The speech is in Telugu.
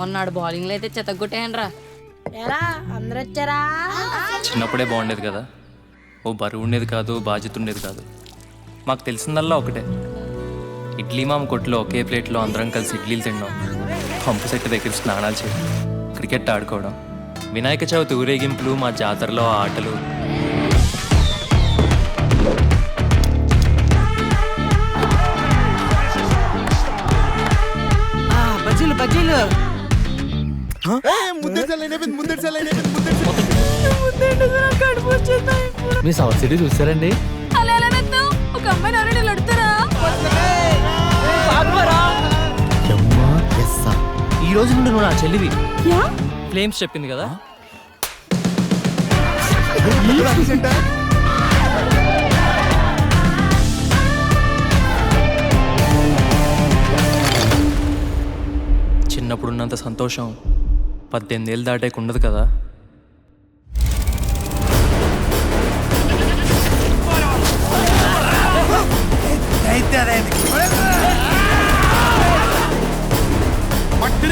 మొన్నాడు బౌలింగ్లో అయితే చెతగొట్టేయండి రా. ఎలా అందరూ వచ్చారా? చిన్నప్పుడే బాగుండేది కదా, ఓ బరువు ఉండేది కాదు, బాధ్యత ఉండేది కాదు. మాకు తెలిసిందల్లా ఒకటే, ఇడ్లీ మామ కొట్లో ఒకే ప్లేట్లో అందరం కలిసి ఇడ్లీలు తిన్నాం, పంపు సెట్ దగ్గర స్నానాలు చేయడం, క్రికెట్ ఆడుకోవడం, వినాయక చవితి ఊరేగింపులు, మా జాతరలో ఆటలు. బజ్జీలు బజ్జీలు మీ సౌత్ సిటీ చూసారండి? అలా ఎలా నెత్తావు? ఒక అమ్మాయిని ఎవరైనా అడుగుతారా? ఈ రోజు నుండి నువ్వు నా చెల్లివి. ఫ్లేమ్స్ చెప్పింది కదా. చిన్నప్పుడున్నంత సంతోషం 18 ఏళ్ళు దాటాక ఉండదు కదా. మట్టి